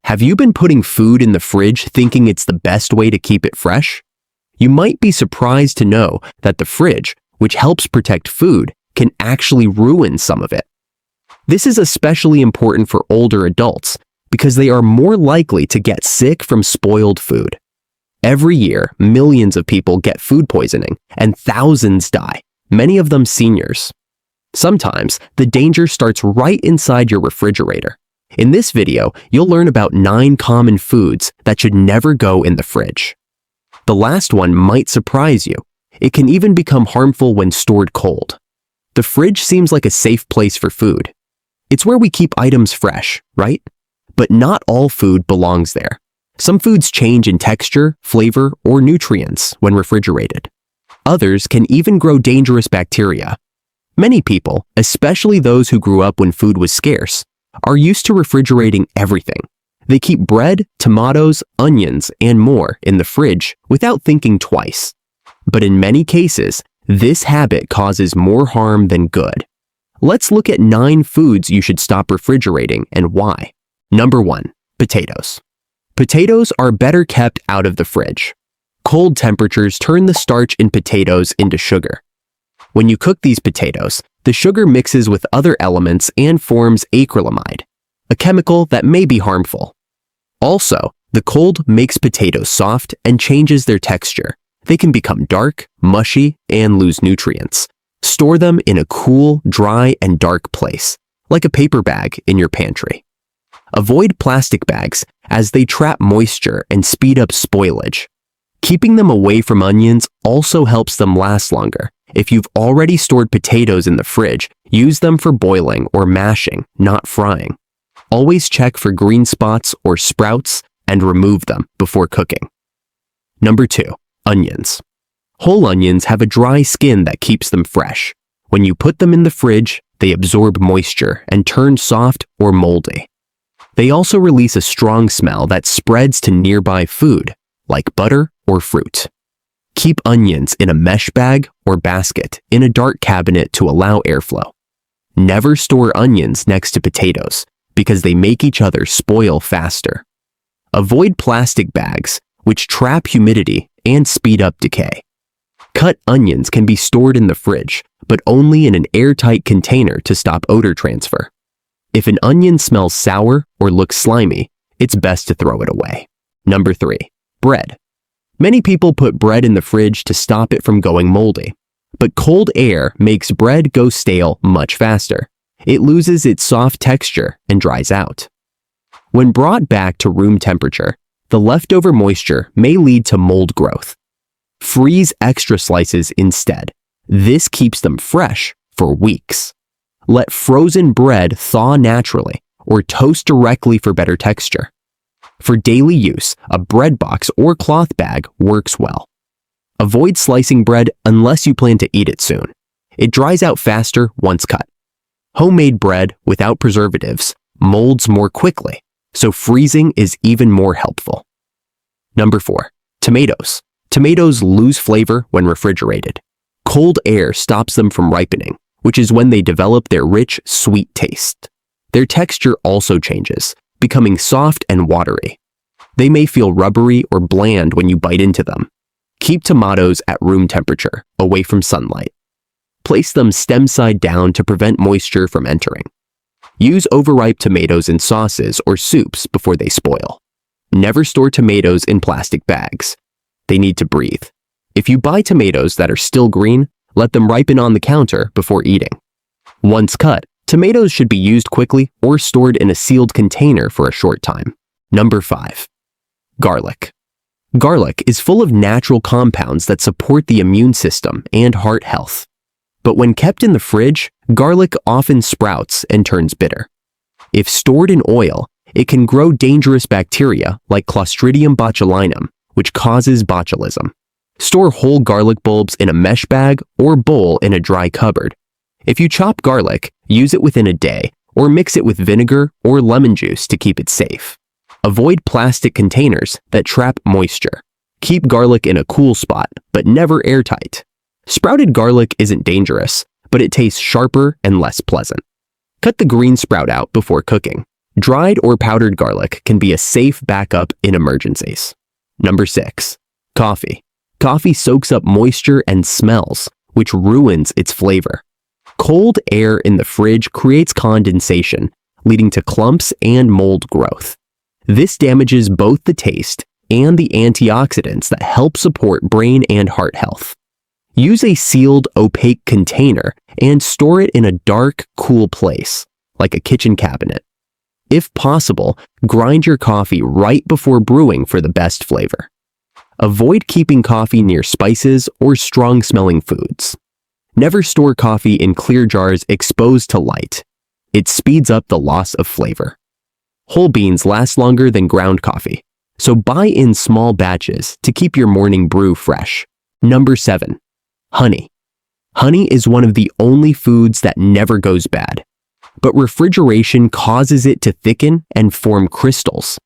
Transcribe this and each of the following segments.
Have you been putting food in the fridge thinking it's the best way to keep it fresh? You might be surprised to know that the fridge, which helps protect food, can actually ruin some of it. This is especially important for older adults because they are more likely to get sick from spoiled food. Every year, millions of people get food poisoning and thousands die, many of them seniors. Sometimes, the danger starts right inside your refrigerator. In this video, you'll learn about 9 common foods that should never go in the fridge. The last one might surprise you. It can even become harmful when stored cold. The fridge seems like a safe place for food. It's where we keep items fresh, right? But not all food belongs there. Some foods change in texture, flavor, or nutrients when refrigerated. Others can even grow dangerous bacteria. Many people, especially those who grew up when food was scarce, are used to refrigerating everything. They keep bread, tomatoes, onions, and more in the fridge without thinking twice. But in many cases, this habit causes more harm than good. Let's look at 9 foods you should stop refrigerating and why. Number 1. Potatoes. Potatoes are better kept out of the fridge. Cold temperatures turn the starch in potatoes into sugar. When you cook these potatoes, the sugar mixes with other elements and forms acrylamide, a chemical that may be harmful. Also, the cold makes potatoes soft and changes their texture. They can become dark, mushy, and lose nutrients. Store them in a cool, dry, and dark place, like a paper bag in your pantry. Avoid plastic bags as they trap moisture and speed up spoilage. Keeping them away from onions also helps them last longer. If you've already stored potatoes in the fridge, use them for boiling or mashing, not frying. Always check for green spots or sprouts and remove them before cooking. Number 2. Onions. Whole onions have a dry skin that keeps them fresh. When you put them in the fridge, they absorb moisture and turn soft or moldy. They also release a strong smell that spreads to nearby food, like butter or fruit. Keep onions in a mesh bag or basket in a dark cabinet to allow airflow. Never store onions next to potatoes because they make each other spoil faster. Avoid plastic bags, which trap humidity and speed up decay. Cut onions can be stored in the fridge, but only in an airtight container to stop odor transfer. If an onion smells sour or looks slimy, it's best to throw it away. Number 3. Bread. Many people put bread in the fridge to stop it from going moldy. But cold air makes bread go stale much faster. It loses its soft texture and dries out. When brought back to room temperature, the leftover moisture may lead to mold growth. Freeze extra slices instead. This keeps them fresh for weeks. Let frozen bread thaw naturally or toast directly for better texture. For daily use, a bread box or cloth bag works well. Avoid slicing bread unless you plan to eat it soon. It dries out faster once cut. Homemade bread without preservatives molds more quickly, so freezing is even more helpful. Number 4. Tomatoes. Tomatoes lose flavor when refrigerated. Cold air stops them from ripening, which is when they develop their rich, sweet taste. Their texture also changes, becoming soft and watery. They may feel rubbery or bland when you bite into them. Keep tomatoes at room temperature, away from sunlight. Place them stem side down to prevent moisture from entering. Use overripe tomatoes in sauces or soups before they spoil. Never store tomatoes in plastic bags. They need to breathe. If you buy tomatoes that are still green, let them ripen on the counter before eating. Once cut, tomatoes should be used quickly or stored in a sealed container for a short time. Number 5. Garlic. Garlic is full of natural compounds that support the immune system and heart health. But when kept in the fridge, garlic often sprouts and turns bitter. If stored in oil, it can grow dangerous bacteria like Clostridium botulinum, which causes botulism. Store whole garlic bulbs in a mesh bag or bowl in a dry cupboard. If you chop garlic, use it within a day or mix it with vinegar or lemon juice to keep it safe. Avoid plastic containers that trap moisture. Keep garlic in a cool spot, but never airtight. Sprouted garlic isn't dangerous, but it tastes sharper and less pleasant. Cut the green sprout out before cooking. Dried or powdered garlic can be a safe backup in emergencies. Number 6. Coffee. Coffee soaks up moisture and smells, which ruins its flavor. Cold air in the fridge creates condensation, leading to clumps and mold growth. This damages both the taste and the antioxidants that help support brain and heart health. Use a sealed, opaque container and store it in a dark, cool place, like a kitchen cabinet. If possible, grind your coffee right before brewing for the best flavor. Avoid keeping coffee near spices or strong-smelling foods. Never store coffee in clear jars exposed to light. It speeds up the loss of flavor. Whole beans last longer than ground coffee, so buy in small batches to keep your morning brew fresh. Number 7. Honey. Honey is one of the only foods that never goes bad, but refrigeration causes it to thicken and form crystals.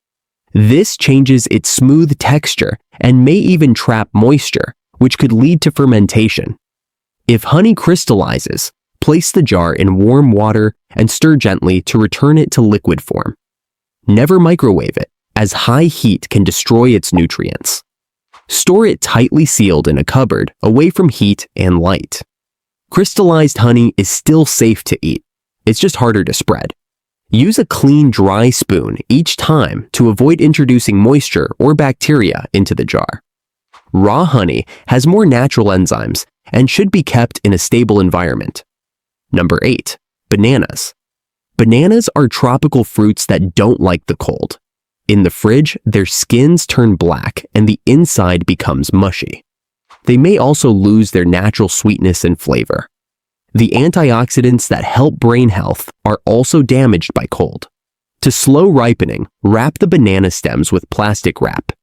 This changes its smooth texture and may even trap moisture, which could lead to fermentation. If honey crystallizes, place the jar in warm water and stir gently to return it to liquid form. Never microwave it, as high heat can destroy its nutrients. Store it tightly sealed in a cupboard away from heat and light. Crystallized honey is still safe to eat. It's just harder to spread. Use a clean, dry spoon each time to avoid introducing moisture or bacteria into the jar. Raw honey has more natural enzymes and should be kept in a stable environment. Number 8. Bananas. Bananas are tropical fruits that don't like the cold. In the fridge, their skins turn black and the inside becomes mushy. They may also lose their natural sweetness and flavor. The antioxidants that help brain health are also damaged by cold. To slow ripening, wrap the banana stems with plastic wrap.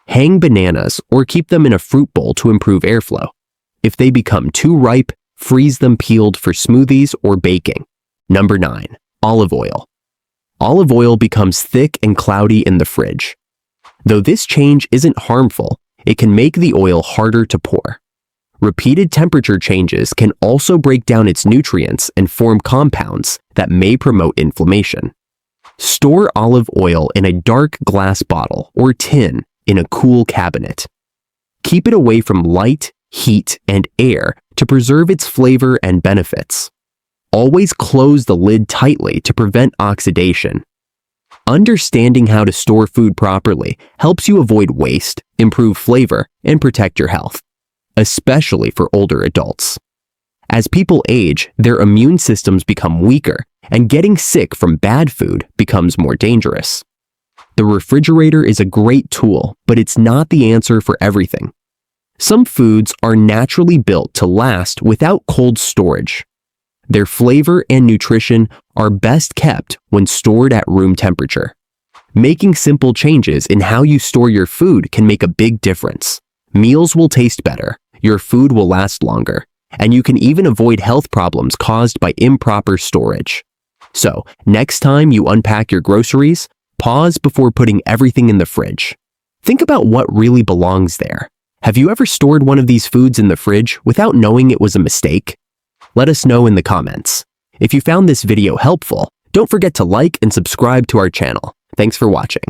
Hang bananas or keep them in a fruit bowl to improve airflow. If they become too ripe, freeze them peeled for smoothies or baking. Number 9. Olive oil. Olive oil becomes thick and cloudy in the fridge. Though this change isn't harmful, it can make the oil harder to pour. Repeated temperature changes can also break down its nutrients and form compounds that may promote inflammation. Store olive oil in a dark glass bottle or tin in a cool cabinet. Keep it away from light, heat, and air to preserve its flavor and benefits. Always close the lid tightly to prevent oxidation. Understanding how to store food properly helps you avoid waste, improve flavor, and protect your health, especially for older adults. As people age, their immune systems become weaker, and getting sick from bad food becomes more dangerous. The refrigerator is a great tool, but it's not the answer for everything. Some foods are naturally built to last without cold storage. Their flavor and nutrition are best kept when stored at room temperature. Making simple changes in how you store your food can make a big difference. Meals will taste better, your food will last longer, and you can even avoid health problems caused by improper storage. So, next time you unpack your groceries, pause before putting everything in the fridge. Think about what really belongs there. Have you ever stored one of these foods in the fridge without knowing it was a mistake? Let us know in the comments. If you found this video helpful, don't forget to like and subscribe to our channel. Thanks for watching.